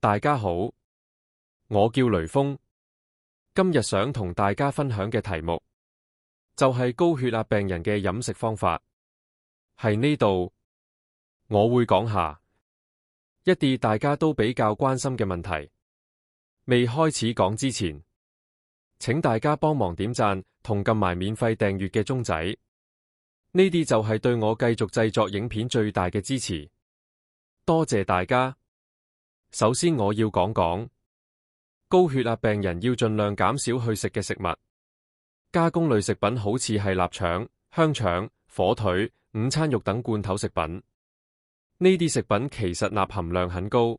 大家好，我叫雷鋒，今日想同大家分享嘅題目就係高血壓病人嘅飲食方法。喺呢度，我會講下一啲大家都比較關心嘅問題。未開始講之前，請大家幫忙點讚同撳埋免費訂閱嘅鐘仔，呢啲就係對我繼續製作影片最大嘅支持。多謝大家。首先我要講講高血壓病人要盡量減少去食嘅食物。加工類食品好似係臘腸、香腸、火腿、午餐肉等罐頭食品，呢啲食品其實鈉含量很高，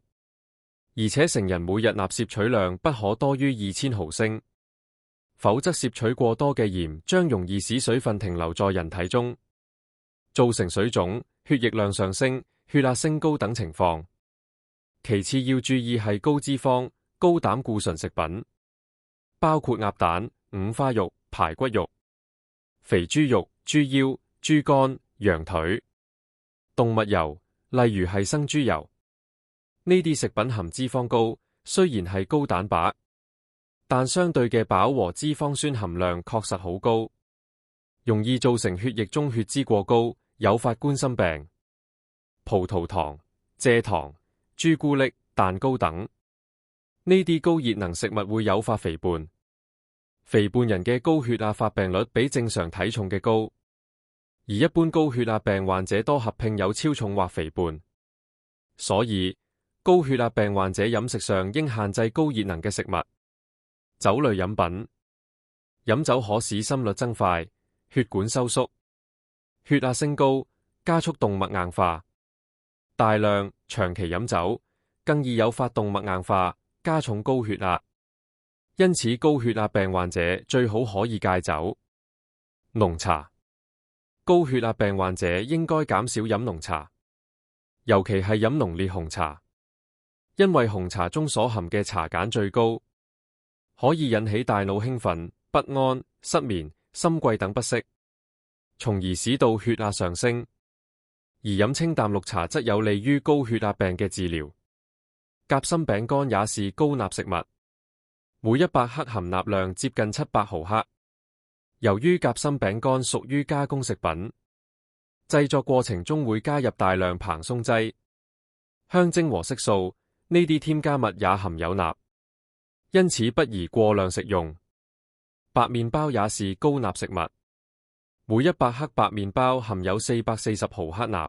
而且成人每日鈉攝取量不可多於2000毫升，否則攝取過多嘅鹽將容易使水分停留在人體中，造成水腫、血液量上升、血壓升高等情況。其次要注意係高脂肪、高膽固醇食品，包括鴨蛋、五花肉、排骨肉、肥豬肉、豬腰、豬肝、羊腿、動物油，例如係生豬油。呢啲食品含脂肪高，雖然係高蛋白，但相對嘅飽和脂肪酸含量確實好高，容易造成血液中血脂過高，誘發冠心病。葡萄糖、蔗糖、朱古力、蛋糕等，呢啲高熱能食物會誘發肥胖。肥胖人嘅高血壓發病率比正常體重嘅高，而一般高血壓病患者多合併有超重或肥胖，所以高血壓病患者飲食上應限制高熱能嘅食物。酒類飲品，飲酒可使心率增快、血管收縮、血壓升高，加速動脈硬化。大量長期飲酒更易誘發動脈硬化，加重高血壓。因此高血壓病患者最好可以戒酒。濃茶，高血壓病患者應該減少飲濃茶，尤其係飲濃烈紅茶，因為紅茶中所含嘅茶鹼最高，可以引起大腦興奮、不安、失眠、心悸等不適，從而使到血壓上升。而飲清淡綠茶則有利於高血壓病嘅治療。夾心餅乾也是高鈉食物，每100克含鈉量接近700毫克。由於夾心餅乾屬於加工食品，製作過程中會加入大量蓬鬆劑、香精和色素，呢啲添加物也含有鈉，因此不宜過量食用。白麵包也是高鈉食物，每100克白麵包含有440毫克鈉。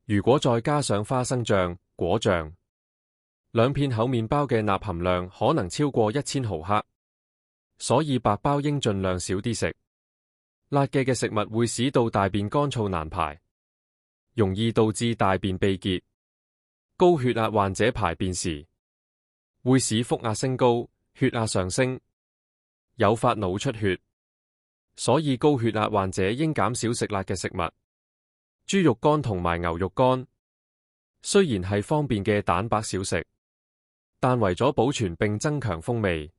如果再加上花生醬、果醬，兩片厚麵包嘅鈉含量可能超過1000毫克，所以白包應盡量少啲食。辣嘅食物會使到大便乾燥難排，容易導致大便秘結。高血壓患者排便時會使腹壓升高，血壓上升，誘發腦出血，所以高血壓患者應減少食辣嘅食物。豬肉乾同埋牛肉乾雖然係方便嘅蛋白小食，但為咗保存並增強風味，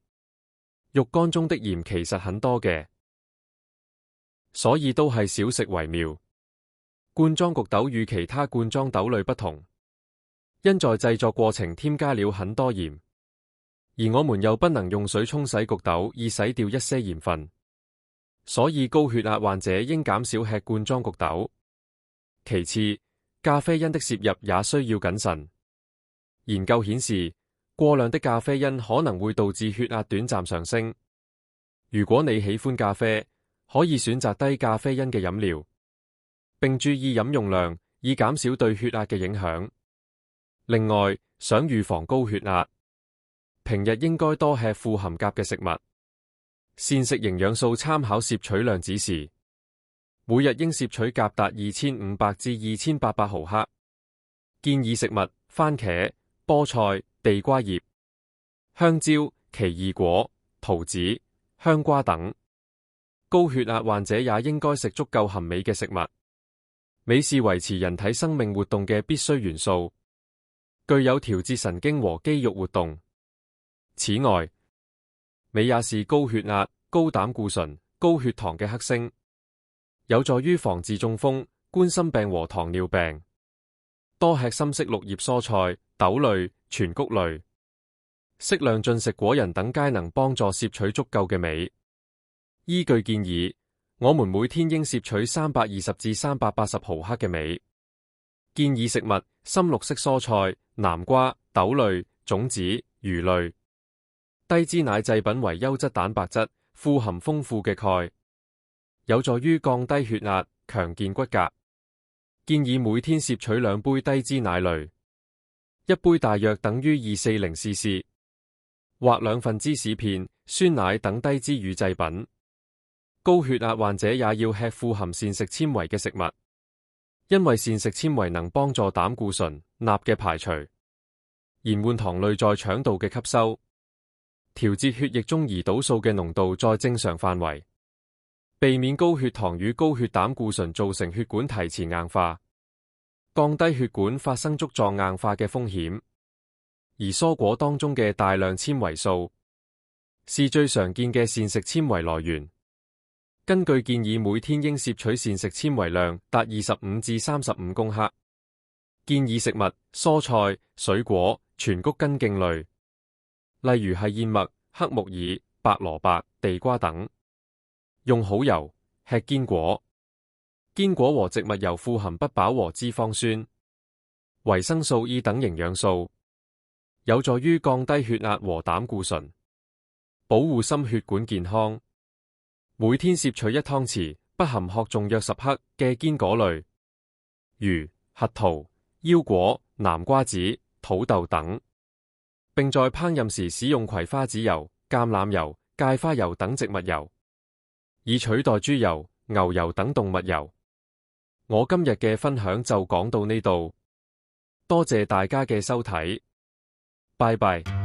肉乾中的鹽其實很多嘅，所以都係少食為妙。罐裝焗豆與其他罐裝豆類不同，因在製作過程添加了很多鹽，而我們又不能用水沖洗焗豆以洗掉一些鹽分，所以高血壓患者應減少吃罐裝焗豆。其次，咖啡因的攝入也需要謹慎。研究顯示，過量的咖啡因可能會導致血壓短暫上升。如果你喜歡咖啡，可以選擇低咖啡因嘅飲料，並注意飲用量，以減少對血壓嘅影響。另外，想預防高血壓，平日應該多吃富含鉀嘅食物。膳食營養素參考攝取量指示，每日應攝取鉀達2500至2800毫克。建議食物：番茄、菠菜、地瓜葉、香蕉、奇異果、桃子、香瓜等。高血壓患者也應該食足夠含鎂嘅食物。鎂是維持人體生命活動嘅必須元素，具有調節神經和肌肉活動。此外，鎂也是高血壓、高膽固醇、高血糖嘅剋星，有助於防治中風、冠心病和糖尿病。多吃深色綠葉蔬菜、豆類、全穀類。適量進食果仁等皆能幫助攝取足夠嘅鎂。依據建議，我們每天應攝取320至380毫克嘅鎂。建議食物：深綠色蔬菜、南瓜、豆類、種子、魚類。低脂奶製品為優質蛋白質，富含豐富嘅鈣，有助於降低血壓、強健骨骼。建議每天攝取2杯低脂奶類，一杯大約等於240cc，或2份芝士片、酸奶等低脂乳製品。高血壓患者也要吃富含膳食纖維嘅食物，因為膳食纖維能幫助膽固醇、鈉嘅排除，延緩糖類在腸道嘅吸收，調節血液中胰島素嘅濃度在正常範圍，避免高血糖與高血膽固醇造成血管提前硬化，降低血管發生粥狀硬化嘅風險。而蔬果當中嘅大量纖維素是最常見嘅膳食纖維來源。根據建議，每天應攝取膳食纖維量達25至35公克。建議食物：蔬菜、水果、全穀根莖類，例如係燕麥、黑木耳、白蘿蔔、地瓜等。用好油，吃堅果。堅果和植物油富含不飽和脂肪酸、維生素 E 等營養素，有助於降低血壓和膽固醇，保護心血管健康。每天攝取1湯匙不含殼重約10克嘅堅果類，如核桃、腰果、南瓜子、土豆等，並在烹飪時使用葵花籽油、橄欖油、芥花油等植物油，以取代豬油、牛油等動物油。我今日嘅分享就講到呢度，多謝大家嘅收睇，拜拜。